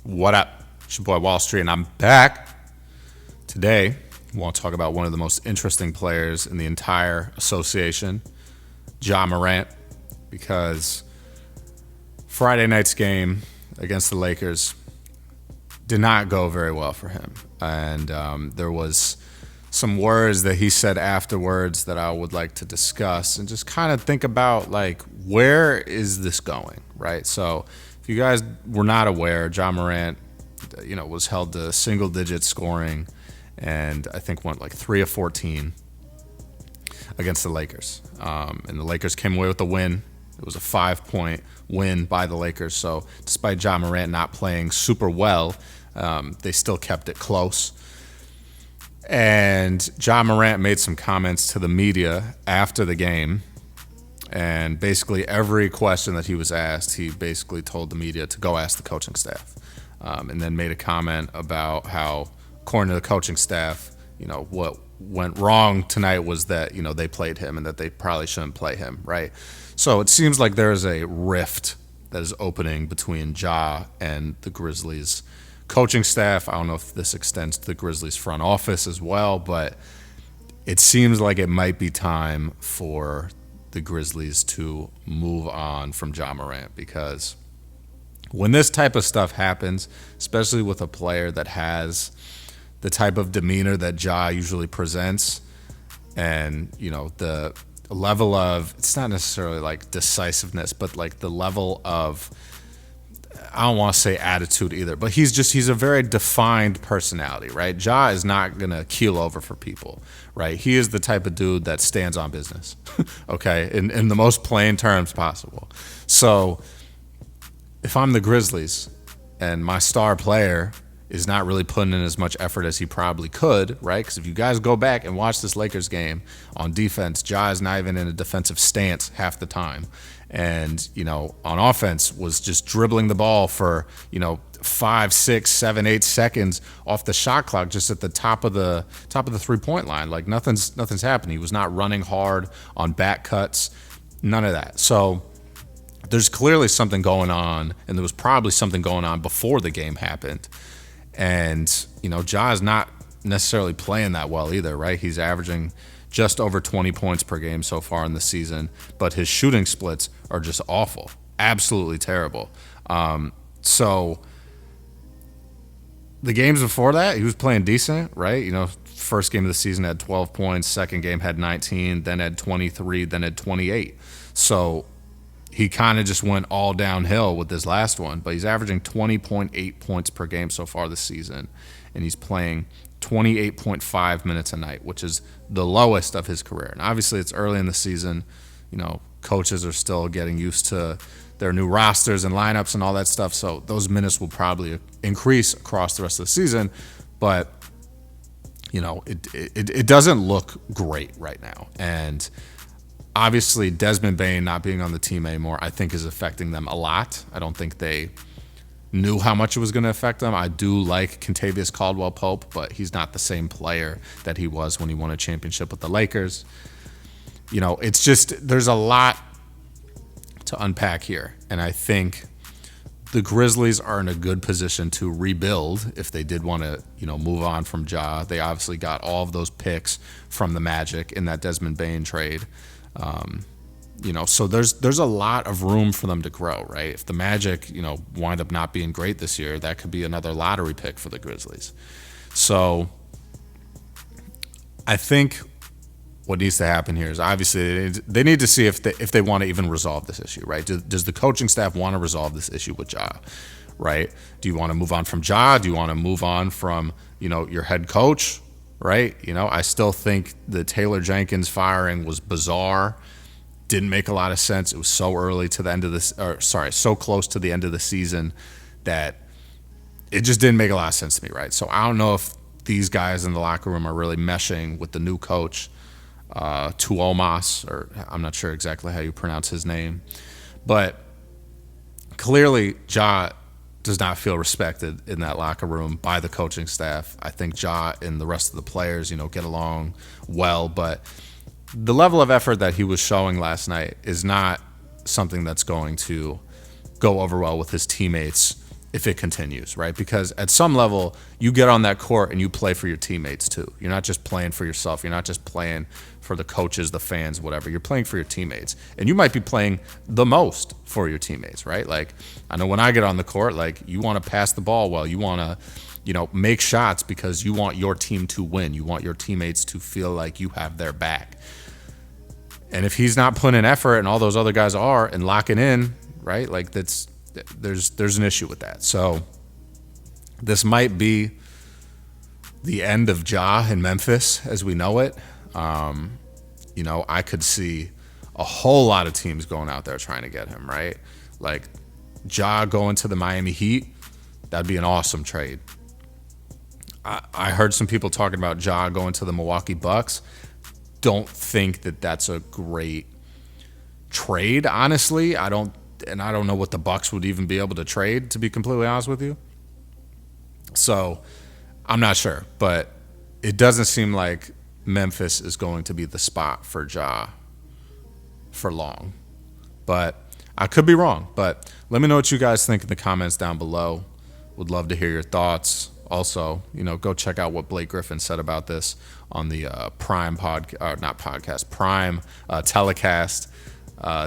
What up? It's your boy Wall Street, and I'm back. Today, I want to talk about one of the most interesting players in the entire association, Morant, because Friday night's game against the Lakers did not go very well for him. And there was some words that he said afterwards that I would like to discuss and just kind of think about, like, where is this going, right? So if you guys were not aware, Morant, was held to single-digit scoring and I think went like 3 of 14 against the Lakers. And the Lakers came away with the win. It was a 5-point win by the Lakers. So despite Morant not playing super well, they still kept it close. And Morant made some comments to the media after the game. And basically every question that he was asked, he basically told the media to go ask the coaching staff. And then made a comment about how, according to the coaching staff, what went wrong tonight was that, they played him and that they probably shouldn't play him, right? So it seems like there's a rift that is opening between and the Grizzlies coaching staff. I don't know if this extends to the Grizzlies front office as well, but it seems like it might be time for the Grizzlies to move on from Morant, because when this type of stuff happens, especially with a player that has the type of demeanor that usually presents, and the level of, it's not necessarily like decisiveness, but like the level of, I don't want to say attitude either, but he's a very defined personality, right? Is not gonna keel over for people, right? He is the type of dude that stands on business, okay, in the most plain terms possible. So if I'm the Grizzlies and my star player is not really putting in as much effort as he probably could, right? Because if you guys go back and watch this Lakers game on defense, is not even in a defensive stance half the time. And, on offense was just dribbling the ball for, 5, 6, 7, 8 seconds off the shot clock, just at the top of the 3-point line. Like nothing's happening. He was not running hard on back cuts, none of that. So there's clearly something going on, and there was probably something going on before the game happened. And, is not necessarily playing that well either, right? He's averaging just over 20 points per game so far in the season, but his shooting splits are just awful, absolutely terrible. So the games before that, he was playing decent, right? First game of the season had 12 points, second game had 19, then had 23, then had 28. So he kind of just went all downhill with this last one, but he's averaging 20.8 points per game so far this season, and he's playing 28.5 minutes a night, which is the lowest of his career. And obviously it's early in the season. Coaches are still getting used to their new rosters and lineups and all that stuff, so those minutes will probably increase across the rest of the season, but it doesn't look great right now. And obviously, Desmond Bane not being on the team anymore, I think, is affecting them a lot. I don't think they knew how much it was going to affect them. I do like Kentavious Caldwell-Pope, but he's not the same player that he was when he won a championship with the Lakers. It's just, there's a lot to unpack here. And I think the Grizzlies are in a good position to rebuild if they did want to, move on from They obviously got all of those picks from the Magic in that Desmond Bane trade. So there's a lot of room for them to grow, right? If the Magic, wind up not being great this year, that could be another lottery pick for the Grizzlies. So I think what needs to happen here is, obviously they need to see if they want to even resolve this issue, right? Does the coaching staff want to resolve this issue with right? Do you want to move on from Do you want to move on from, your head coach? Right? I still think the Taylor Jenkins firing was bizarre. Didn't make a lot of sense. It was so early to the end of this, so close to the end of the season that it just didn't make a lot of sense to me, right? So I don't know if these guys in the locker room are really meshing with the new coach, Tuomas, or I'm not sure exactly how you pronounce his name. But clearly, does not feel respected in that locker room by the coaching staff. I think and the rest of the players, get along well, but the level of effort that he was showing last night is not something that's going to go over well with his teammates if it continues, right? Because at some level, you get on that court and you play for your teammates too. You're not just playing for yourself. You're not just playing for the coaches, the fans, whatever. You're playing for your teammates. And you might be playing the most for your teammates, right? Like, I know when I get on the court, like, you want to pass the ball well. You want to, make shots because you want your team to win. You want your teammates to feel like you have their back. And if he's not putting in effort and all those other guys are and locking in, right? Like, there's an issue with that. So this might be the end of Ja in Memphis as we know it. I could see a whole lot of teams going out there trying to get him, right? Like, Ja going to the Miami Heat, that'd be an awesome trade. I heard some people talking about Ja going to the Milwaukee Bucks. Don't think that that's a great trade, honestly. I don't know what the Bucks would even be able to trade, to be completely honest with you. So I'm not sure, but it doesn't seem like Memphis is going to be the spot for Ja for long. But I could be wrong. But let me know what you guys think in the comments down below. Would love to hear your thoughts. Also, go check out what Blake Griffin said about this on the Prime telecast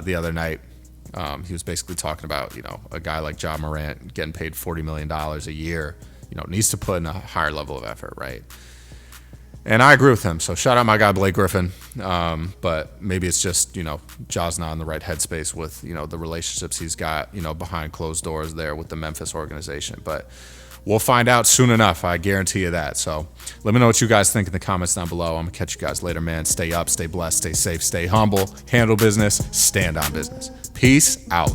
the other night. He was basically talking about, a guy like Ja Morant getting paid $40 million a year, needs to put in a higher level of effort, right? And I agree with him. So shout out my guy Blake Griffin. But maybe it's just, Ja's not in the right headspace with, the relationships he's got, behind closed doors there with the Memphis organization. But we'll find out soon enough. I guarantee you that. So let me know what you guys think in the comments down below. I'm going to catch you guys later, man. Stay up, stay blessed, stay safe, stay humble, handle business, stand on business. Peace out.